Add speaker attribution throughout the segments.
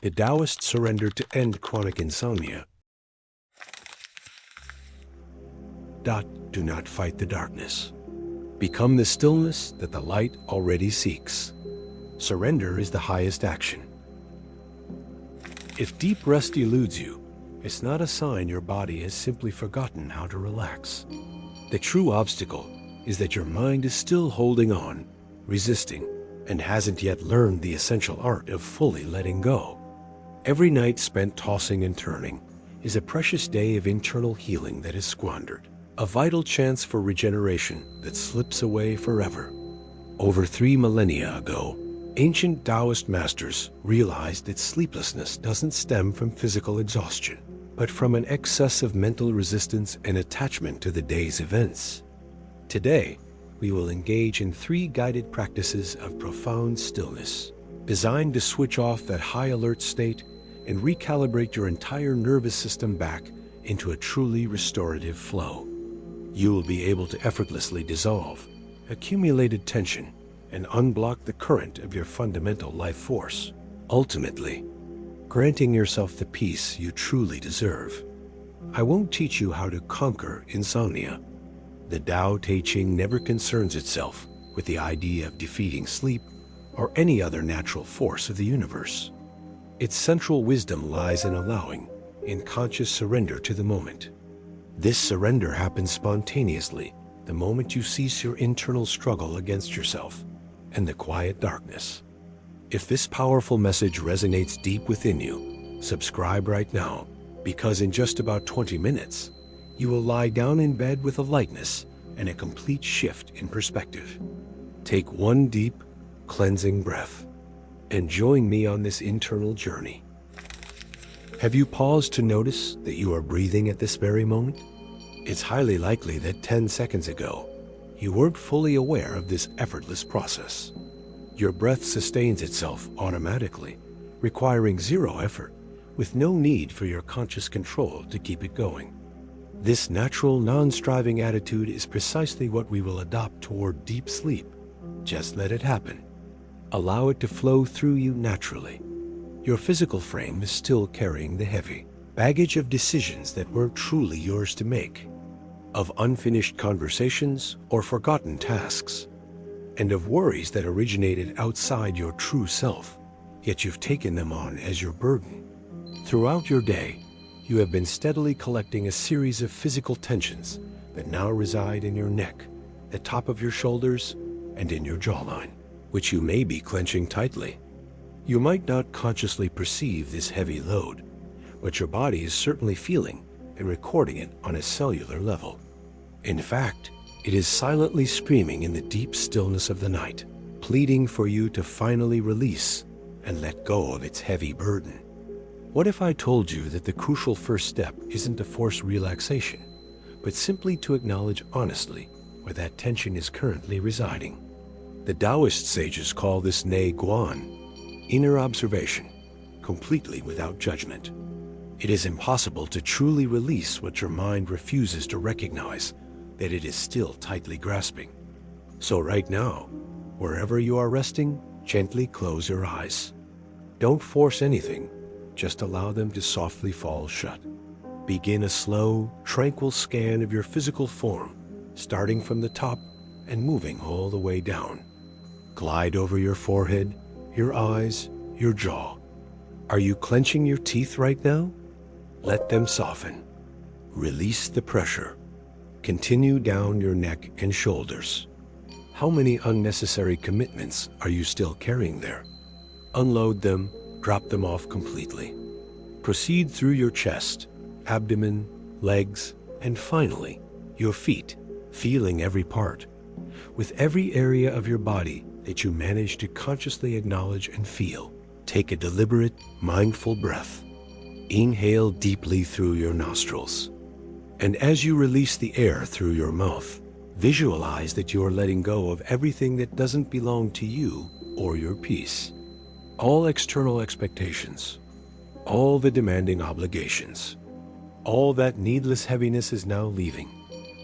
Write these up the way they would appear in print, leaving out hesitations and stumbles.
Speaker 1: The Taoist surrender to end chronic insomnia. Do not fight the darkness. Become the stillness that the light already seeks. Surrender is the highest action. If deep rest eludes you, it's not a sign your body has simply forgotten how to relax. The true obstacle is that your mind is still holding on, resisting, and hasn't yet learned the essential art of fully letting go. Every night spent tossing and turning is a precious day of internal healing that is squandered, a vital chance for regeneration that slips away forever. Over 3 millennia ago, ancient Taoist masters realized that sleeplessness doesn't stem from physical exhaustion, but from an excess of mental resistance and attachment to the day's events. Today, we will engage in 3 guided practices of profound stillness, designed to switch off that high alert state and recalibrate your entire nervous system back into a truly restorative flow. You will be able to effortlessly dissolve accumulated tension and unblock the current of your fundamental life force, ultimately granting yourself the peace you truly deserve. I won't teach you how to conquer insomnia. The Tao Te Ching never concerns itself with the idea of defeating sleep or any other natural force of the universe. Its central wisdom lies in allowing, in conscious surrender to the moment. This surrender happens spontaneously the moment you cease your internal struggle against yourself and the quiet darkness. If this powerful message resonates deep within you, subscribe right now, because in just about 20 minutes, you will lie down in bed with a lightness and a complete shift in perspective. Take one deep, cleansing breath and join me on this internal journey. Have you paused to notice that you are breathing at this very moment? It's highly likely that 10 seconds ago, you weren't fully aware of this effortless process. Your breath sustains itself automatically, requiring 0 effort, with no need for your conscious control to keep it going. This natural, non-striving attitude is precisely what we will adopt toward deep sleep. Just let it happen. Allow it to flow through you naturally. Your physical frame is still carrying the heavy baggage of decisions that weren't truly yours to make, of unfinished conversations or forgotten tasks, and of worries that originated outside your true self, yet you've taken them on as your burden. Throughout your day, you have been steadily collecting a series of physical tensions that now reside in your neck, the top of your shoulders, and in your jawline, which you may be clenching tightly. You might not consciously perceive this heavy load, but your body is certainly feeling and recording it on a cellular level. In fact, it is silently screaming in the deep stillness of the night, pleading for you to finally release and let go of its heavy burden. What if I told you that the crucial first step isn't to force relaxation, but simply to acknowledge honestly where that tension is currently residing? The Taoist sages call this Guan, inner observation, completely without judgment. It is impossible to truly release what your mind refuses to recognize that it is still tightly grasping. So right now, wherever you are resting, gently close your eyes. Don't force anything, just allow them to softly fall shut. Begin a slow, tranquil scan of your physical form, starting from the top and moving all the way down. Glide over your forehead, your eyes, your jaw. Are you clenching your teeth right now? Let them soften. Release the pressure. Continue down your neck and shoulders. How many unnecessary commitments are you still carrying there? Unload them, drop them off completely. Proceed through your chest, abdomen, legs, and finally, your feet, feeling every part. With every area of your body that you manage to consciously acknowledge and feel, take a deliberate, mindful breath. Inhale deeply through your nostrils. And as you release the air through your mouth, visualize that you are letting go of everything that doesn't belong to you or your peace. All external expectations, all the demanding obligations, all that needless heaviness is now leaving.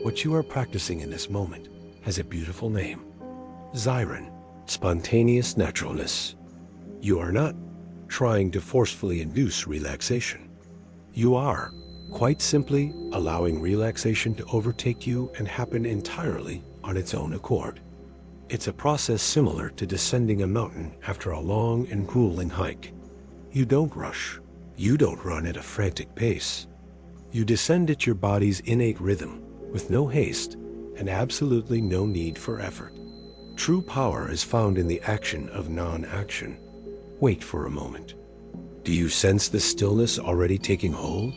Speaker 1: What you are practicing in this moment has a beautiful name. Ziran, spontaneous naturalness. You are not trying to forcefully induce relaxation. You are, quite simply, allowing relaxation to overtake you and happen entirely on its own accord. It's a process similar to descending a mountain after a long and grueling hike. You don't rush. You don't run at a frantic pace. You descend at your body's innate rhythm, with no haste and absolutely no need for effort. True power is found in the action of non-action. Wait for a moment. Do you sense the stillness already taking hold?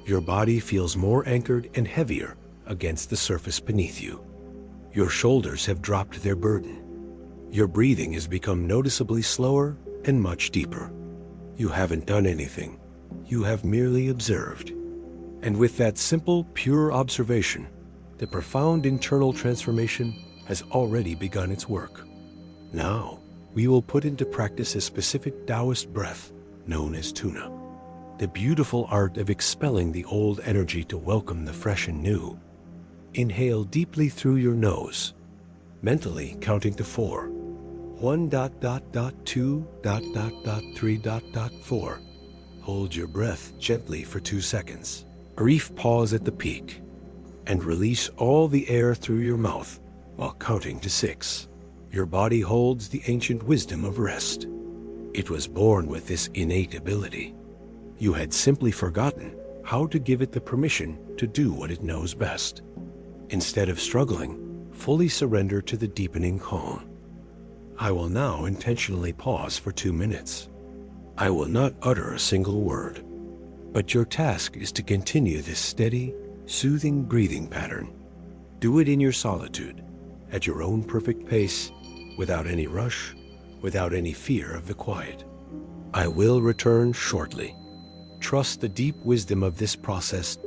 Speaker 1: Your body feels more anchored and heavier against the surface beneath you. Your shoulders have dropped their burden. Your breathing has become noticeably slower and much deeper. You haven't done anything. You have merely observed. And with that simple, pure observation, the profound internal transformation has already begun its work. Now, we will put into practice a specific Taoist breath known as Tuna, the beautiful art of expelling the old energy to welcome the fresh and new. Inhale deeply through your nose, mentally counting to 4. 1.2.3.4. Hold your breath gently for 2 seconds. Brief pause at the peak, and release all the air through your mouth while counting to 6. Your body holds the ancient wisdom of rest. It was born with this innate ability. You had simply forgotten how to give it the permission to do what it knows best. Instead of struggling, fully surrender to the deepening calm. I will now intentionally pause for 2 minutes. I will not utter a single word, but your task is to continue this steady, soothing breathing pattern. Do it in your solitude, at your own perfect pace, without any rush, without any fear of the quiet. I will return shortly. Trust the deep wisdom of this process.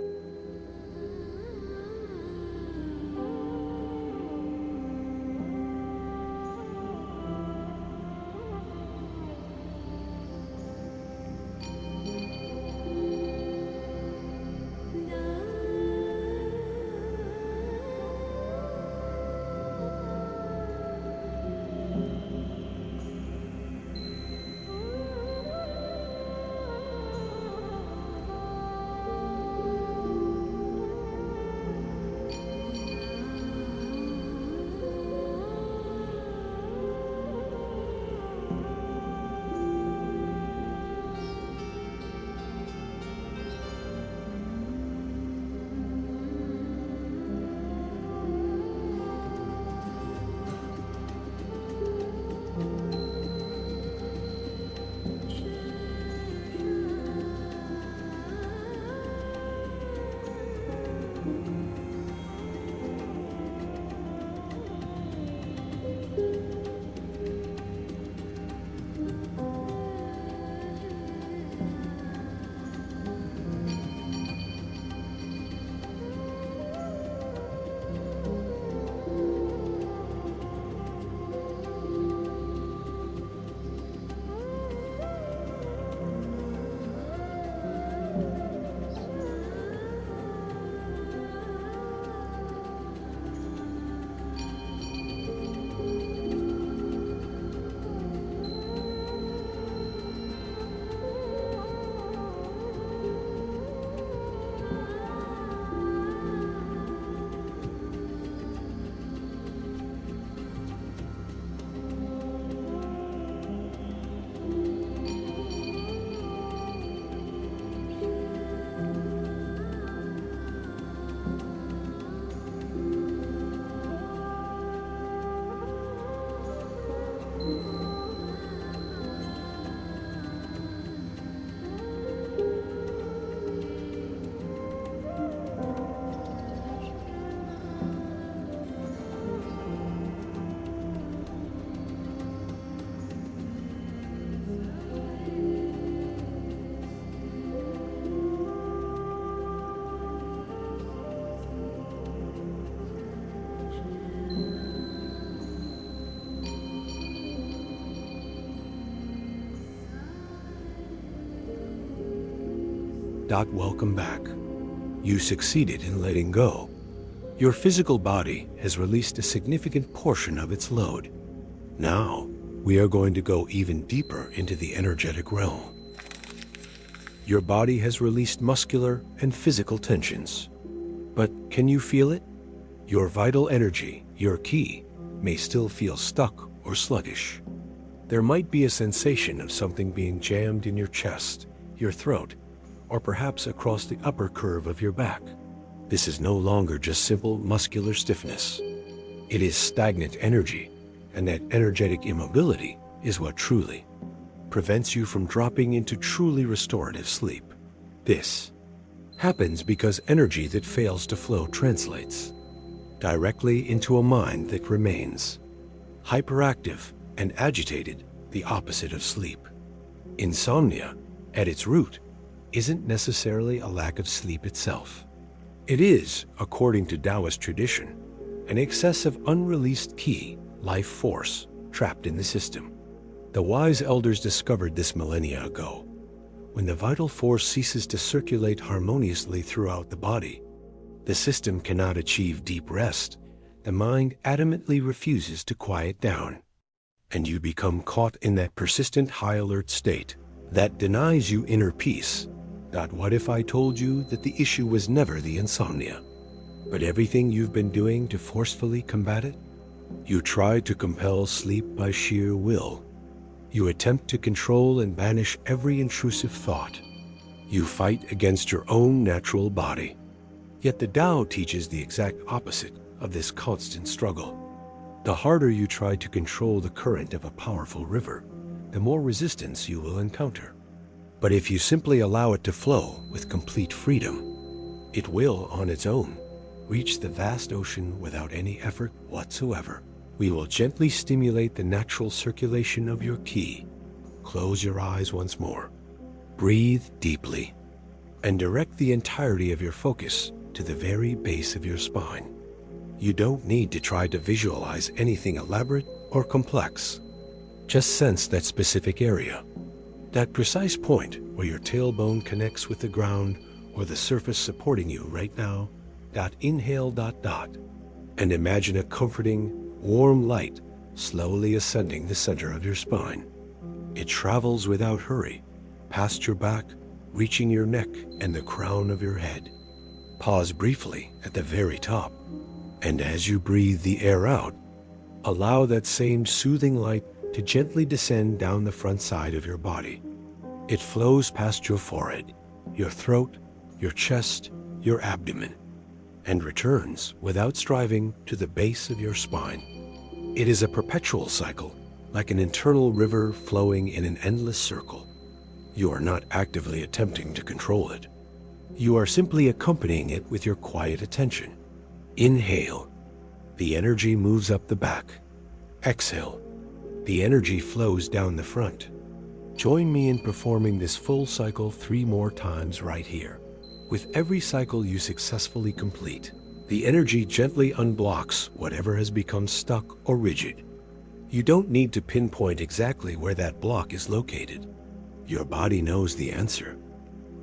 Speaker 1: Welcome back. You succeeded in letting go. Your physical body has released a significant portion of its load. Now, we are going to go even deeper into the energetic realm. Your body has released muscular and physical tensions. But can you feel it? Your vital energy, your ki, may still feel stuck or sluggish. There might be a sensation of something being jammed in your chest, your throat, or perhaps across the upper curve of your back. This is no longer just simple muscular stiffness. It is stagnant energy, and that energetic immobility is what truly prevents you from dropping into truly restorative sleep. This happens because energy that fails to flow translates directly into a mind that remains hyperactive and agitated, the opposite of sleep. Insomnia, at its root, isn't necessarily a lack of sleep itself. It is, according to Taoist tradition, an excess of unreleased ki, life force, trapped in the system. The wise elders discovered this millennia ago. When the vital force ceases to circulate harmoniously throughout the body, the system cannot achieve deep rest. The mind adamantly refuses to quiet down, and you become caught in that persistent high alert state that denies you inner peace. What if I told you that the issue was never the insomnia, but everything you've been doing to forcefully combat it? You try to compel sleep by sheer will. You attempt to control and banish every intrusive thought. You fight against your own natural body. Yet the Tao teaches the exact opposite of this constant struggle. The harder you try to control the current of a powerful river, the more resistance you will encounter. But if you simply allow it to flow with complete freedom, it will, on its own, reach the vast ocean without any effort whatsoever. We will gently stimulate the natural circulation of your ki. Close your eyes once more. Breathe deeply, and direct the entirety of your focus to the very base of your spine. You don't need to try to visualize anything elaborate or complex. Just sense that specific area, that precise point where your tailbone connects with the ground or the surface supporting you right now. Inhale, and imagine a comforting, warm light slowly ascending the center of your spine. It travels without hurry, past your back, reaching your neck and the crown of your head. Pause briefly at the very top, and as you breathe the air out, allow that same soothing light to gently descend down the front side of your body. It flows past your forehead, your throat, your chest, your abdomen, and returns without striving to the base of your spine. It is a perpetual cycle, like an internal river flowing in an endless circle. You are not actively attempting to control it. You are simply accompanying it with your quiet attention. Inhale, the energy moves up the back. Exhale, the energy flows down the front. Join me in performing this full cycle 3 more times right here. With every cycle you successfully complete, the energy gently unblocks whatever has become stuck or rigid. You don't need to pinpoint exactly where that block is located. Your body knows the answer.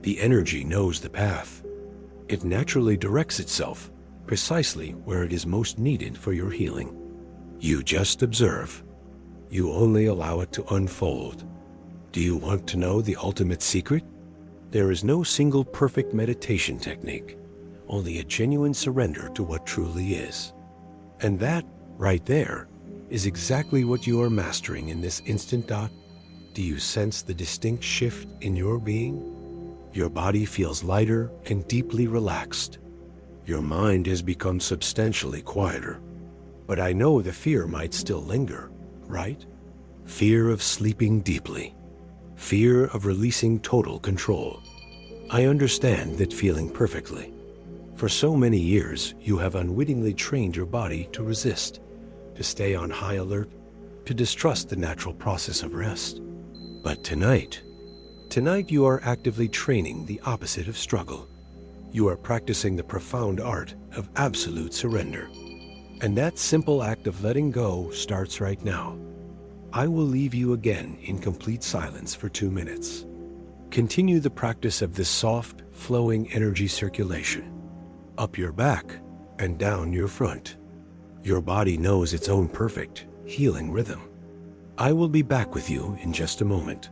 Speaker 1: The energy knows the path. It naturally directs itself precisely where it is most needed for your healing. You just observe. You only allow it to unfold. Do you want to know the ultimate secret? There is no single perfect meditation technique, only a genuine surrender to what truly is. And that, right there, is exactly what you are mastering in this instant. Do you sense the distinct shift in your being? Your body feels lighter and deeply relaxed. Your mind has become substantially quieter. But I know the fear might still linger, right? Fear of sleeping deeply. Fear of releasing total control. I understand that feeling perfectly. For so many years, you have unwittingly trained your body to resist, to stay on high alert, to distrust the natural process of rest. But tonight you are actively training the opposite of struggle. You are practicing the profound art of absolute surrender. And that simple act of letting go starts right now. I will leave you again in complete silence for 2 minutes. Continue the practice of this soft, flowing energy circulation, up your back and down your front. Your body knows its own perfect, healing rhythm. I will be back with you in just a moment.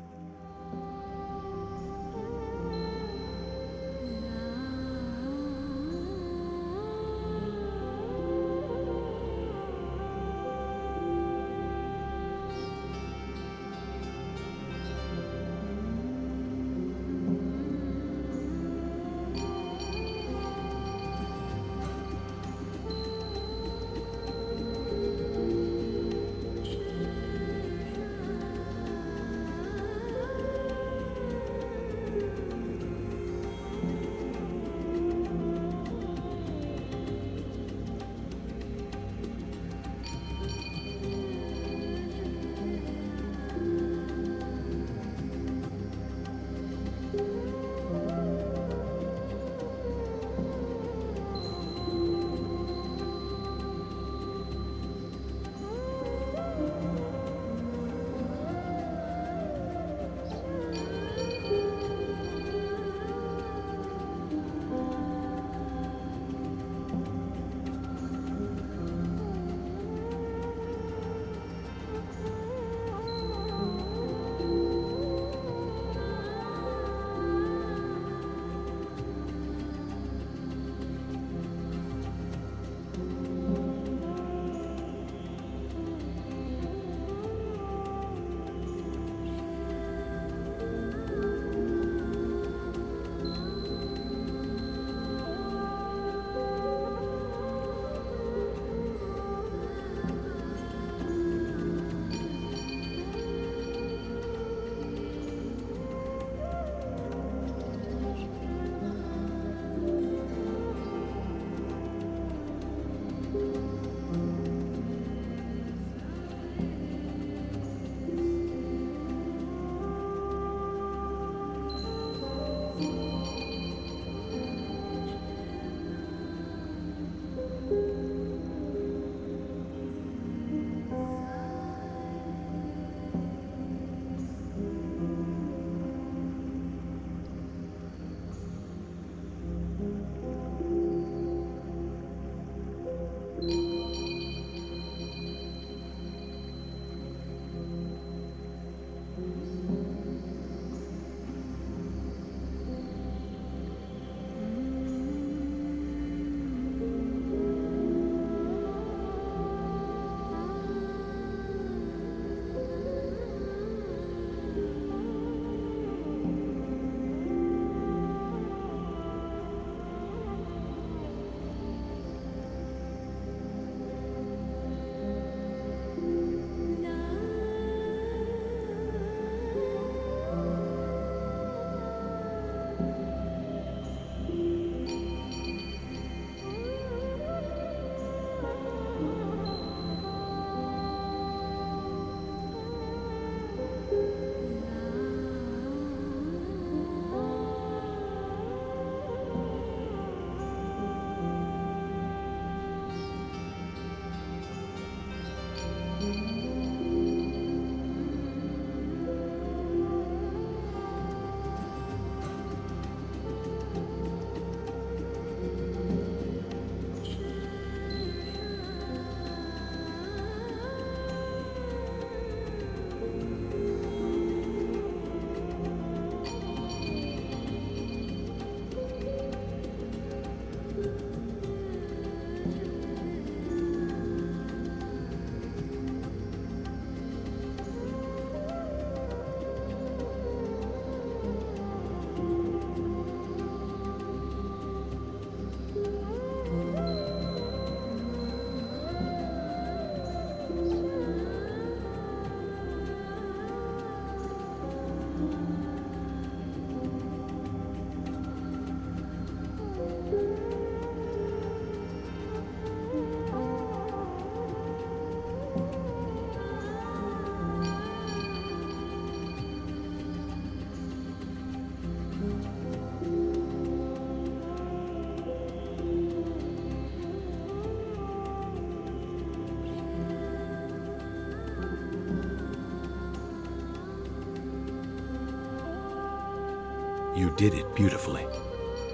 Speaker 1: You did it beautifully.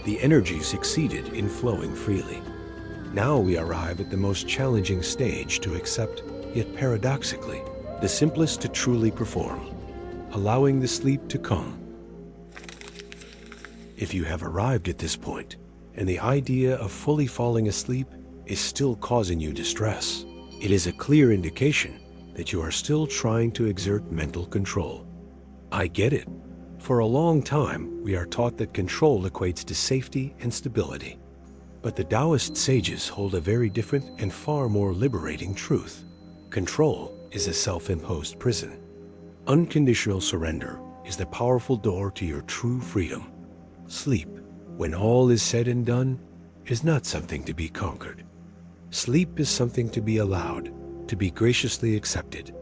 Speaker 1: The energy succeeded in flowing freely. Now we arrive at the most challenging stage to accept, yet paradoxically, the simplest to truly perform, allowing the sleep to come. If you have arrived at this point, and the idea of fully falling asleep is still causing you distress, it is a clear indication that you are still trying to exert mental control. I get it. For a long time, we are taught that control equates to safety and stability. But the Taoist sages hold a very different and far more liberating truth. Control is a self-imposed prison. Unconditional surrender is the powerful door to your true freedom. Sleep, when all is said and done, is not something to be conquered. Sleep is something to be allowed, to be graciously accepted.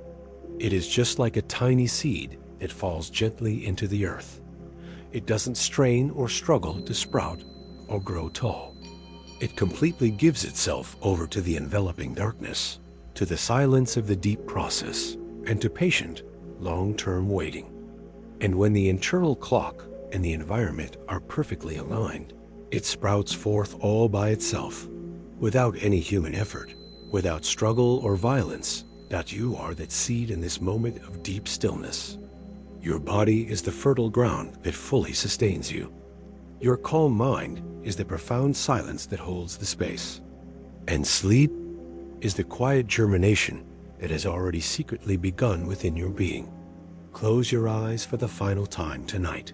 Speaker 1: It is just like a tiny seed that falls gently into the earth. It doesn't strain or struggle to sprout or grow tall. It completely gives itself over to the enveloping darkness, to the silence of the deep process, and to patient, long-term waiting. And when the internal clock and the environment are perfectly aligned, it sprouts forth all by itself, without any human effort, without struggle or violence. That you are that seed in this moment of deep stillness. Your body is the fertile ground that fully sustains you. Your calm mind is the profound silence that holds the space. And sleep is the quiet germination that has already secretly begun within your being. Close your eyes for the final time tonight.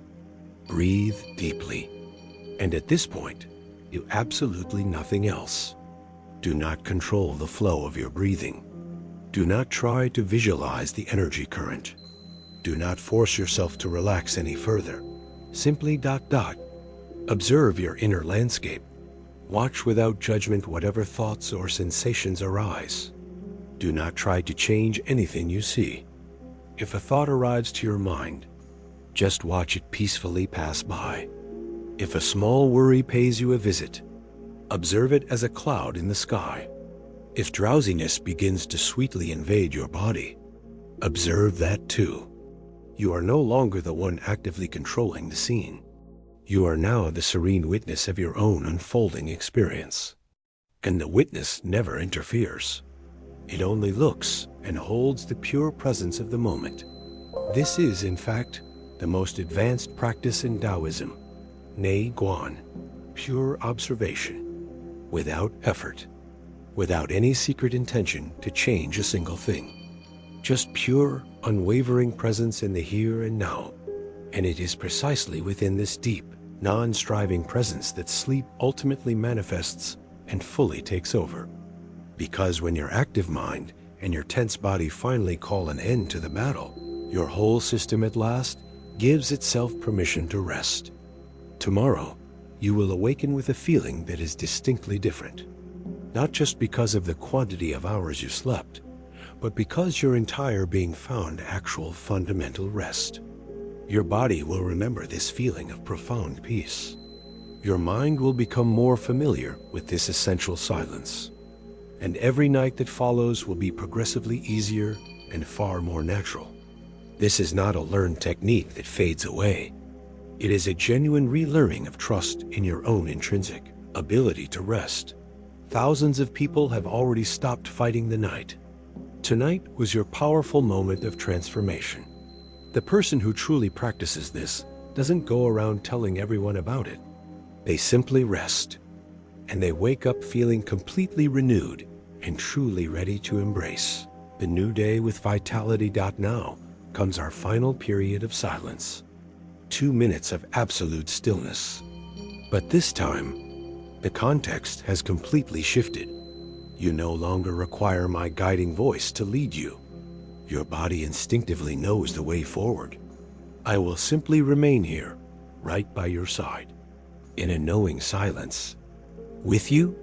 Speaker 1: Breathe deeply. And at this point, do absolutely nothing else. Do not control the flow of your breathing. Do not try to visualize the energy current. Do not force yourself to relax any further. Simply ... Observe your inner landscape. Watch without judgment whatever thoughts or sensations arise. Do not try to change anything you see. If a thought arrives to your mind, just watch it peacefully pass by. If a small worry pays you a visit, observe it as a cloud in the sky. If drowsiness begins to sweetly invade your body, observe that too. You are no longer the one actively controlling the scene. You are now the serene witness of your own unfolding experience. And the witness never interferes. It only looks and holds the pure presence of the moment. This is, in fact, the most advanced practice in Taoism, nay Guan, pure observation, without effort, without any secret intention to change a single thing. Just pure, unwavering presence in the here and now. And it is precisely within this deep, non-striving presence that sleep ultimately manifests and fully takes over. Because when your active mind and your tense body finally call an end to the battle, your whole system at last gives itself permission to rest. Tomorrow, you will awaken with a feeling that is distinctly different. Not just because of the quantity of hours you slept, but because your entire being found actual fundamental rest. Your body will remember this feeling of profound peace. Your mind will become more familiar with this essential silence. And every night that follows will be progressively easier and far more natural. This is not a learned technique that fades away. It is a genuine relearning of trust in your own intrinsic ability to rest. Thousands of people have already stopped fighting the night. Tonight was your powerful moment of transformation. The person who truly practices this doesn't go around telling everyone about it. They simply rest, and they wake up feeling completely renewed and truly ready to embrace the new day with vitality. Now comes our final period of silence. 2 minutes of absolute stillness. But this time, the context has completely shifted. You no longer require my guiding voice to lead you. Your body instinctively knows the way forward. I will simply remain here, right by your side, in a knowing silence. With you,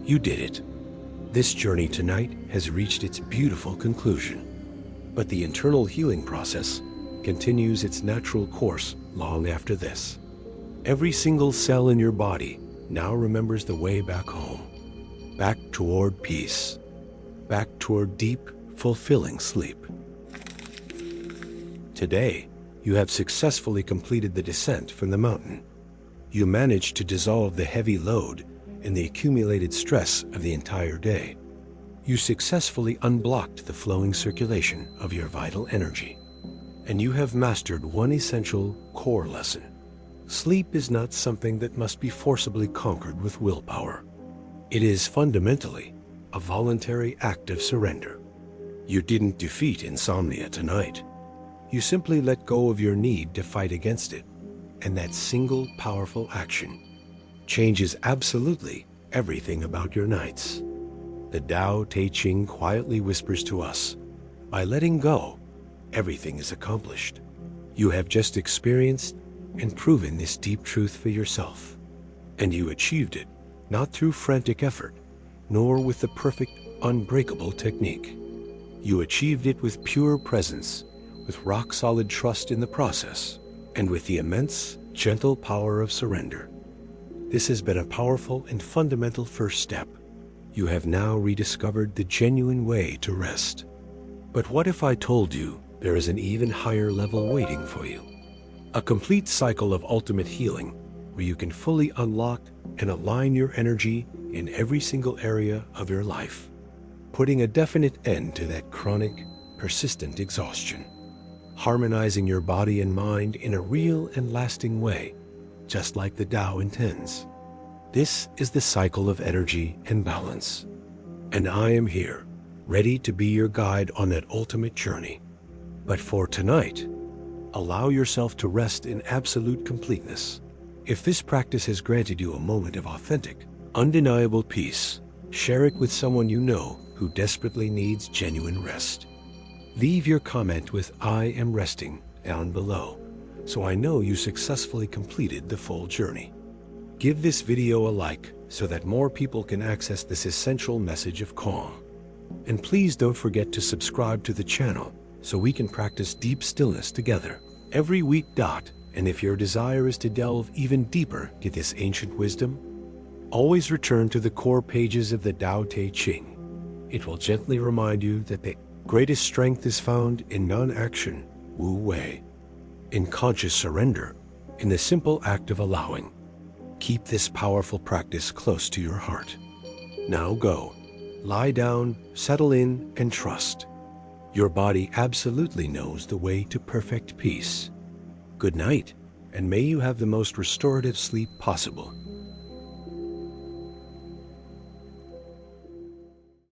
Speaker 1: You did it. This journey tonight has reached its beautiful conclusion. But the internal healing process continues its natural course long after this. Every single cell in your body now remembers the way back home, back toward peace, back toward deep, fulfilling sleep. Today, you have successfully completed the descent from the mountain. You managed to dissolve the heavy load and the accumulated stress of the entire day. You successfully unblocked the flowing circulation of your vital energy. And you have mastered one essential core lesson. Sleep is not something that must be forcibly conquered with willpower. It is fundamentally a voluntary act of surrender. You didn't defeat insomnia tonight. You simply let go of your need to fight against it. And that single powerful action changes absolutely everything about your nights. The Tao Te Ching quietly whispers to us, by letting go, everything is accomplished. You have just experienced and proven this deep truth for yourself. And you achieved it, not through frantic effort, nor with the perfect, unbreakable technique. You achieved it with pure presence, with rock-solid trust in the process, and with the immense, gentle power of surrender. This has been a powerful and fundamental first step. You have now rediscovered the genuine way to rest. But what if I told you there is an even higher level waiting for you? A complete cycle of ultimate healing, where you can fully unlock and align your energy in every single area of your life, putting a definite end to that chronic, persistent exhaustion, harmonizing your body and mind in a real and lasting way, just like the Tao intends. This is the cycle of energy and balance. And I am here, ready to be your guide on that ultimate journey. But for tonight, allow yourself to rest in absolute completeness. If this practice has granted you a moment of authentic, undeniable peace, share it with someone you know who desperately needs genuine rest. Leave your comment with "I am resting" down below, so I know you successfully completed the full journey. Give this video a like so that more people can access this essential message of calm. And please don't forget to subscribe to the channel so we can practice deep stillness together every week. And if your desire is to delve even deeper into this ancient wisdom, always return to the core pages of the Tao Te Ching. It will gently remind you that the greatest strength is found in non-action, Wu Wei, in conscious surrender, in the simple act of allowing. Keep this powerful practice close to your heart. Now go, lie down, settle in, and trust. Your body absolutely knows the way to perfect peace. Good night, and may you have the most restorative sleep possible.